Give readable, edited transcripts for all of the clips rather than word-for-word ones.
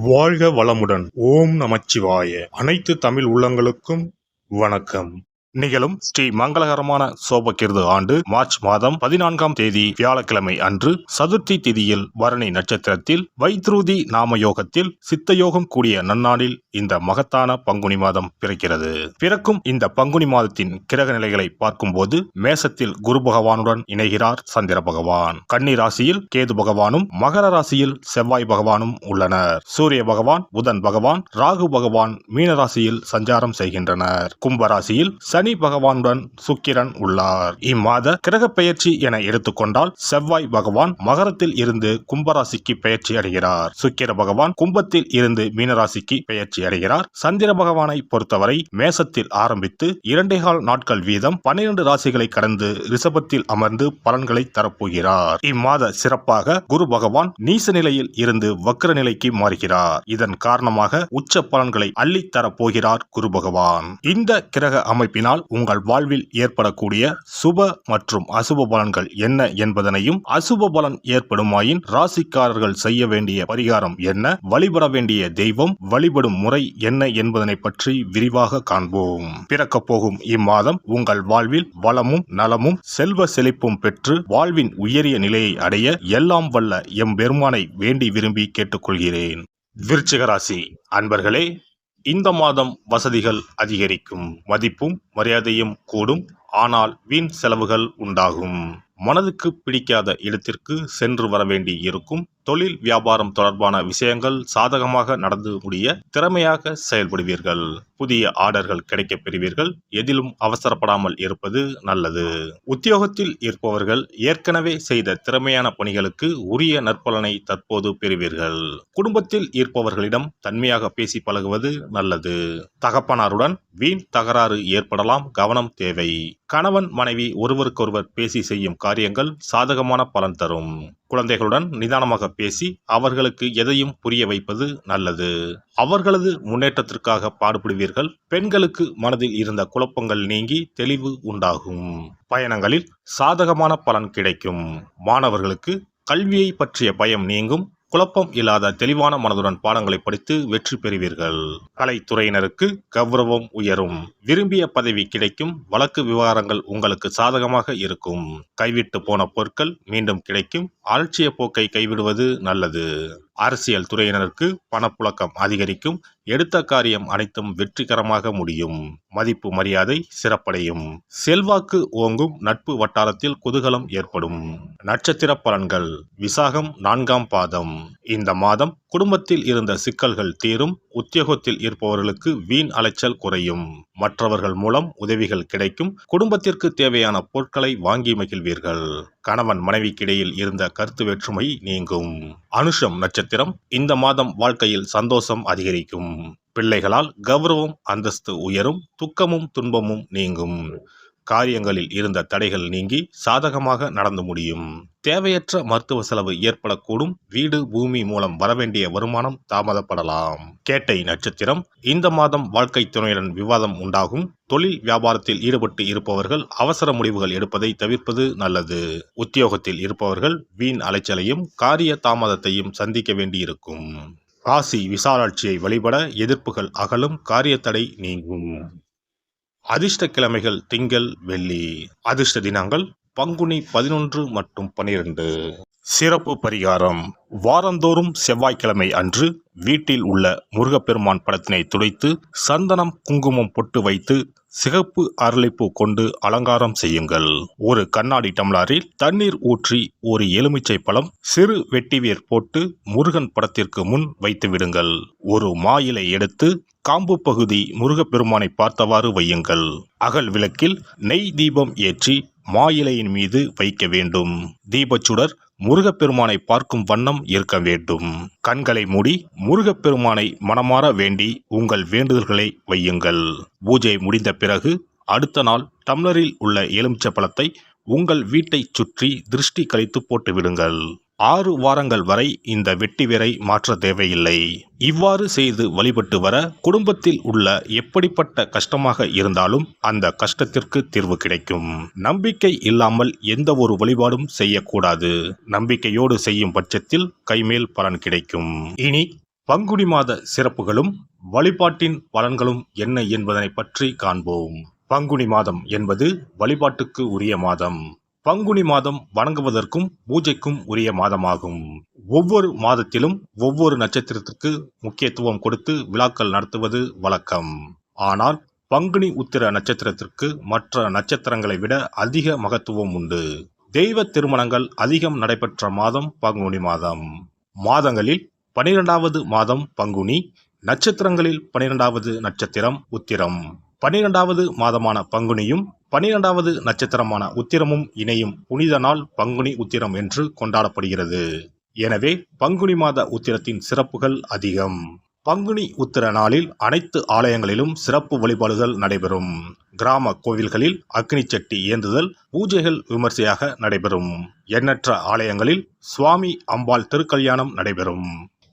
வாழ்க வளமுடன். ஓம் நமச்சிவாய. அனைத்து தமிழ் உள்ளங்களுக்கும் வணக்கம். நிகழும் ஸ்ரீ மங்களகரமான சோபகிருது ஆண்டு மார்ச் மாதம் 14ஆம் தேதி வியாழக்கிழமை அன்று சதுர்த்தி திதியில் பரணி நட்சத்திரத்தில் வைத்ருதி நாம யோகத்தில் சித்தயோகம் கூடிய நன்னாளில் இந்த மகத்தான பங்குனி மாதம் பிறக்கிறது. பிறக்கும் இந்த பங்குனி மாதத்தின் கிரக நிலைகளை பார்க்கும்போது மேசத்தில் குரு பகவானுடன் இணைகிறார் சந்திர பகவான். கன்னி ராசியில் கேது பகவானும் மகர ராசியில் செவ்வாய் பகவானும் உள்ளனர். சூரிய பகவான், புதன் பகவான், ராகு பகவான் மீன ராசியில் சஞ்சாரம் செய்கின்றனர். கும்பராசியில் சனி பகவானுடன் சுக்கிரன் உள்ளார். இம்மாத கிரக பெயர்ச்சி என எடுத்துக்கொண்டால் செவ்வாய் பகவான் மகரத்தில் இருந்து கும்பராசிக்கு பெயர்ச்சி அடைகிறார். சுக்கிர பகவான் கும்பத்தில் இருந்து மீனராசிக்கு பெயர்ச்சி அடைகிறார். சந்திர பகவானை பொறுத்தவரை மேசத்தில் ஆரம்பித்து 2.25 நாட்கள் வீதம் 12 ராசிகளை கடந்து ரிஷபத்தில் அமர்ந்து பலன்களை தரப்போகிறார். இம்மாத சிறப்பாக குரு பகவான் நீச நிலையில் இருந்து வக்ர நிலைக்கு மாறுகிறார். இதன் காரணமாக உச்ச பலன்களை அள்ளித் தரப்போகிறார் குரு பகவான். இந்த கிரக அமைப்பினால் உங்கள் வாழ்வில் ஏற்படக்கூடிய சுப மற்றும் அசுப பலன்கள் என்ன என்பதனையும், அசுப பலன் ஏற்படுமாயின் ராசிக்காரர்கள் செய்ய வேண்டிய பரிகாரம் என்ன, வழிபட வேண்டிய தெய்வம், வழிபடும் முறை என்ன என்பதனை பற்றி விரிவாக காண்போம். பிறக்க போகும் இம்மாதம் உங்கள் வாழ்வில் வளமும் நலமும் செல்வ செழிப்பும் பெற்று வாழ்வின் உயரிய நிலையை அடைய எல்லாம் வல்ல எம்பெருமானை வேண்டி விரும்பி கேட்டுக்கொள்கிறேன். விருச்சிக ராசி அன்பர்களே, இந்த மாதம் வசதிகள் அதிகரிக்கும், மதிப்பும் மரியாதையும் கூடும். ஆனால் வீண் செலவுகள் உண்டாகும். மனதுக்கு பிடிக்காத இடத்திற்கு சென்று வர வேண்டி இருக்கும். தொழில் வியாபாரம் தொடர்பான விஷயங்கள் சாதகமாக நடந்து முடிய திறமையாக செயல்படுவீர்கள். புதிய ஆர்டர்கள் கிடைக்கப் பெறுவீர்கள். எதிலும் அவசரப்படாமல் இருப்பது நல்லது. உத்தியோகத்தில் இருப்பவர்கள் ஏற்கனவே செய்த திறமையான பணிகளுக்கு உரிய நற்பலனை தற்போது பெறுவீர்கள். குடும்பத்தில் இருப்பவர்களிடம் தன்மையாக பேசி பழகுவது நல்லது. தகப்பனாருடன் வீண் தகராறு ஏற்படலாம், கவனம் தேவை. கணவன் மனைவி ஒருவருக்கொருவர் பேசி செய்யும் காரியங்கள் சாதகமான பலன் தரும். குழந்தைகளுடன் நிதானமாக பேசி அவர்களுக்கு எதையும் புரிய வைப்பது நல்லது. அவர்களது முன்னேற்றத்திற்காக பாடுபடுவீர்கள். பெண்களுக்கு மனதில் இருந்த குழப்பங்கள் நீங்கி தெளிவு உண்டாகும். பயணங்களில் சாதகமான பலன் கிடைக்கும். மாணவர்களுக்கு கல்வியை பற்றிய பயம் நீங்கும். குழப்பம் இல்லாத தெளிவான மனதுடன் பாடங்களை படித்து வெற்றி பெறுவீர்கள். கலைத்துறையினருக்கு கௌரவம் உயரும். விரும்பிய பதவி கிடைக்கும். வழக்கு விவகாரங்கள் உங்களுக்கு சாதகமாக இருக்கும். கைவிட்டு போன பொருட்கள் மீண்டும் கிடைக்கும். அலட்சிய போக்கை கைவிடுவது நல்லது. அரசியல் துறையினருக்கு பணப்புழக்கம் அதிகரிக்கும். எடுத்த காரியம் அனைத்தும் வெற்றிகரமாக முடியும். மதிப்பு மரியாதை சிறப்படையும். செல்வாக்கு ஓங்கும். நட்பு வட்டாரத்தில் குதூகலம் ஏற்படும். நட்சத்திர பலன்கள். விசாகம் 4ஆம் பாதம். இந்த மாதம் குடும்பத்தில் இருந்த சிக்கல்கள் தீரும். உத்தியோகத்தில் இருப்பவர்களுக்கு வீண் அலைச்சல் குறையும். மற்றவர்கள் மூலம் உதவிகள் கிடைக்கும். குடும்பத்திற்கு தேவையான பொருட்களை வாங்கி மகிழ்வீர்கள். கணவன் மனைவிக்கிடையில் இருந்த கருத்து வேற்றுமை நீங்கும். அனுஷம் நட்சத்திரம். இந்த மாதம் வாழ்க்கையில் சந்தோஷம் அதிகரிக்கும். பிள்ளைகளால் கௌரவம் அந்தஸ்து உயரும். துக்கமும் துன்பமும் நீங்கும். காரியங்களில் இருந்த தடைகள் நீங்கி சாதகமாக நடந்து முடியும். தேவையற்ற மருத்துவ செலவு ஏற்படக்கூடும். வீடு பூமி மூலம் வரவேண்டிய வருமானம் தாமதப்படலாம். கேட்டை நட்சத்திரம். இந்த மாதம் வாழ்க்கை துணையுடன் விவாதம் உண்டாகும். தொழில் வியாபாரத்தில் ஈடுபட்டு இருப்பவர்கள் அவசர முடிவுகள் எடுப்பதை தவிர்ப்பது நல்லது. உத்தியோகத்தில் இருப்பவர்கள் வீண் அலைச்சலையும் காரிய தாமதத்தையும் சந்திக்க வேண்டியிருக்கும். காசி விசாலாட்சியை வழிபட எதிர்ப்புகள் அகலும். காரிய தடை நீங்கும். அதிர்ஷ்ட கிழமைகள் திங்கள், வெள்ளி. அதிர்ஷ்ட தினங்கள் பங்குனி 11 மற்றும் 12. சிறப்பு பரிகாரம். வாரந்தோறும் செவ்வாய்க்கிழமை அன்று வீட்டில் உள்ள முருகப்பெருமான் படத்தினை துடைத்து சந்தனம் குங்குமம் பொட்டு வைத்து சிகப்பு அரளிப்பூ கொண்டு அலங்காரம் செய்யுங்கள். ஒரு கண்ணாடி டம்ளரில் தண்ணீர் ஊற்றி ஒரு எலுமிச்சை பழம் சிறு வெட்டிவேர் போட்டு முருகன் படத்திற்கு முன் வைத்து விடுங்கள். ஒரு மா இலை எடுத்து காம்பு பகுதி முருகப்பெருமானை பார்த்தவாறு வையுங்கள். அகல் விளக்கில் நெய் தீபம் ஏற்றி மா இலையின் மீது வைக்க வேண்டும். தீபச்சுடர் முருகப்பெருமானை பார்க்கும் வண்ணம் இருக்க வேண்டும். கண்களை மூடி முருகப்பெருமானை மனமாற வேண்டி உங்கள் வேண்டுதல்களை வையுங்கள். பூஜை முடிந்த பிறகு அடுத்த நாள் டம்ளரில் உள்ள எலுமிச்சை பழத்தை உங்கள் வீட்டை சுற்றி திருஷ்டி கழித்து போட்டு விடுங்கள். 6 வாரங்கள் வரை இந்த வெட்டி வேரை மாற்ற தேவையில்லை. இவ்வாறு செய்து வழிபட்டு வர குடும்பத்தில் உள்ள எப்படிப்பட்ட கஷ்டமாக இருந்தாலும் அந்த கஷ்டத்திற்கு தீர்வு கிடைக்கும். நம்பிக்கை இல்லாமல் எந்த ஒரு வழிபாடும் செய்யக்கூடாது. நம்பிக்கையோடு செய்யும் பட்சத்தில் கைமேல் பலன் கிடைக்கும். இனி பங்குனி மாத சிறப்புகளும் வழிபாட்டின் பலன்களும் என்ன என்பதனை பற்றி காண்போம். பங்குனி மாதம் என்பது வழிபாட்டுக்கு உரிய மாதம். பங்குனி மாதம் வணங்குவதற்கும் பூஜைக்கும் உரிய மாதமாகும். ஒவ்வொரு மாதத்திலும் ஒவ்வொரு நட்சத்திரத்திற்கு முக்கியத்துவம் கொடுத்து விழாக்கள் நடத்துவது வழக்கம். ஆனால் பங்குனி உத்திர நட்சத்திரத்திற்கு மற்ற நட்சத்திரங்களை விட அதிக மகத்துவம் உண்டு. தெய்வ திருமணங்கள் அதிகம் நடைபெற்ற மாதம் பங்குனி மாதம். மாதங்களில் 12வது மாதம் பங்குனி, நட்சத்திரங்களில் 12வது நட்சத்திரம் உத்திரம். 12வது மாதமான பங்குனியும் 12வது நட்சத்திரமான உத்திரமும் இணையும் புனித நாள் பங்குனி உத்திரம் என்று கொண்டாடப்படுகிறது. எனவே பங்குனி மாத உத்திரத்தின் சிறப்புகள் அதிகம். பங்குனி உத்திர நாளில் அனைத்து ஆலயங்களிலும் சிறப்பு வழிபாடுகள் நடைபெறும். கிராம கோவில்களில் அக்னி சட்டி ஏந்துதல், பூஜைகள் விமர்சையாக நடைபெறும். எண்ணற்ற ஆலயங்களில் சுவாமி அம்பாள் திருக்கல்யாணம் நடைபெறும்.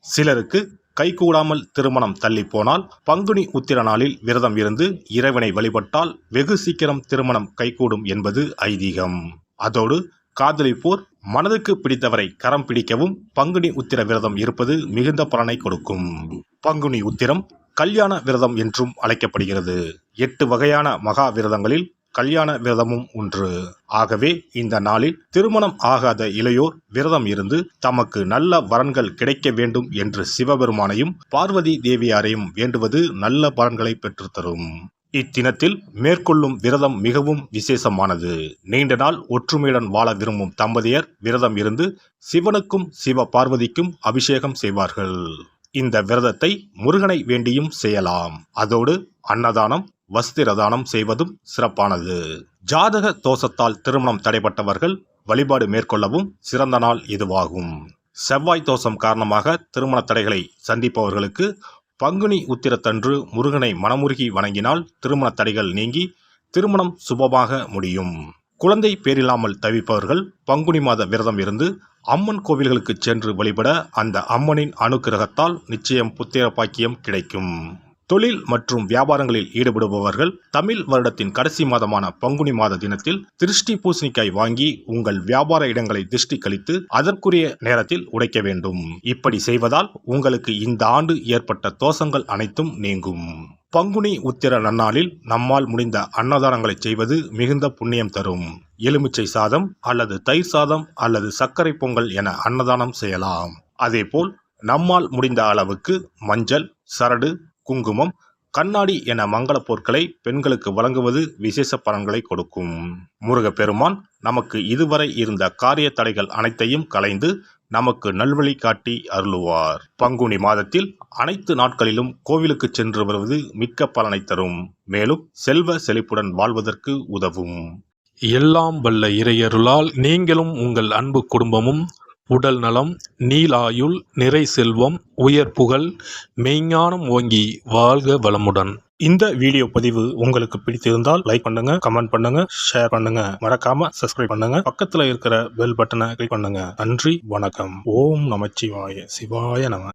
சிலருக்கு கைகூடாமல் திருமணம் தள்ளி போனால் பங்குனி உத்திர நாளில் விரதம் இருந்து இறைவனை வழிபட்டால் வெகு சீக்கிரம் திருமணம் கைகூடும் என்பது ஐதீகம். அதோடு காதலிப்போர் மனதுக்கு பிடித்தவரை கரம் பிடிக்கவும் பங்குனி உத்திர விரதம் இருப்பது மிகுந்த பலனை கொடுக்கும். பங்குனி உத்திரம் கல்யாண விரதம் என்றும் அழைக்கப்படுகிறது. 8 வகையான மகா விரதங்களில் கல்யாண விரதமும் ஒன்று. ஆகவே இந்த நாளில் திருமணம் ஆகாத இளையோர் விரதம் இருந்து தமக்கு நல்ல வரன்கள் கிடைக்க வேண்டும் என்று சிவபெருமானையும் பார்வதி தேவியாரையும் வேண்டுவது நல்ல பலன்களை பெற்றுத்தரும். இத்தினத்தில் மேற்கொள்ளும் விரதம் மிகவும் விசேஷமானது. நீண்ட நாள் ஒற்றுமையுடன் வாழ விரும்பும் தம்பதியர் விரதம் இருந்து சிவனுக்கும் சிவ பார்வதிக்கும் அபிஷேகம் செய்வார்கள். இந்த விரதத்தை முருகனை வேண்டியும் செய்யலாம். அதோடு அன்னதானம், வஸ்திரதானம் செய்வதும் சிறப்பானது. ஜாதக தோஷத்தால் திருமணம் தடைப்பட்டவர்கள் வழிபாடு மேற்கொள்ளவும் சிறந்த நாள் இதுவாகும். செவ்வாய் தோஷம் காரணமாக திருமண தடைகளை சந்திப்பவர்களுக்கு பங்குனி உத்திரத்தன்று முருகனை மனமுருகி வணங்கினால் திருமண தடைகள் நீங்கி திருமணம் சுபமாக முடியும். குழந்தை பேரில்லாமல் தவிப்பவர்கள் பங்குனி மாத விரதம் இருந்து அம்மன் கோவில்களுக்கு சென்று வழிபட அந்த அம்மனின் அனுக்கிரகத்தால் நிச்சயம் புத்திர பாக்கியம் கிடைக்கும். தொழில் மற்றும் வியாபாரங்களில் ஈடுபடுபவர்கள் தமிழ் வருடத்தின் கடைசி மாதமான பங்குனி மாத தினத்தில் திருஷ்டி பூசணிக்காய் வாங்கி உங்கள் வியாபார இடங்களை திருஷ்டி கழித்து அதற்குரிய நேரத்தில் உடைக்க வேண்டும். இப்படி செய்வதால் உங்களுக்கு இந்த ஆண்டு ஏற்பட்ட தோஷங்கள் அனைத்தும் நீங்கும். பங்குனி உத்திர நன்னாளில் நம்மால் முடிந்த அன்னதானங்களை செய்வது மிகுந்த புண்ணியம் தரும். எலுமிச்சை சாதம் அல்லது தயிர் சாதம் அல்லது சர்க்கரை பொங்கல் என அன்னதானம் செய்யலாம். அதேபோல் நம்மால் முடிந்த அளவுக்கு மஞ்சள், சரடு, குங்குமம், கண்ணாடி என மங்கள பொருட்களை பெண்களுக்கு வழங்குவது விசேஷ பலன்களை கொடுக்கும். முருகப்பெருமான் நமக்கு இதுவரை இருந்த காரிய தடைகள் அனைத்தையும் களைந்து நமக்கு நல்வழி காட்டி அருளுவார். பங்குனி மாதத்தில் அனைத்து நாட்களிலும் கோவிலுக்கு சென்று வருவது மிக்க பலனை தரும். மேலும் செல்வ செழிப்புடன் வாழ்வதற்கு உதவும். எல்லாம் வல்ல இறையருளால் நீங்களும் உங்கள் அன்பு குடும்பமும் உடல் நலம், நீலாயுள், நிறை செல்வம், உயர் புகழ், மெய்ஞானம் ஓங்கி வாழ்க வளமுடன். இந்த வீடியோ பதிவு உங்களுக்கு பிடித்திருந்தால் லைக் பண்ணுங்க, கமெண்ட் பண்ணுங்க, ஷேர் பண்ணுங்க, மறக்காம சப்ஸ்கிரைப் பண்ணுங்க, பக்கத்துல இருக்கிற பெல் பட்டனை கிளிக் பண்ணுங்க. நன்றி, வணக்கம். ஓம் நமச்சிவாய. சிவாய நம.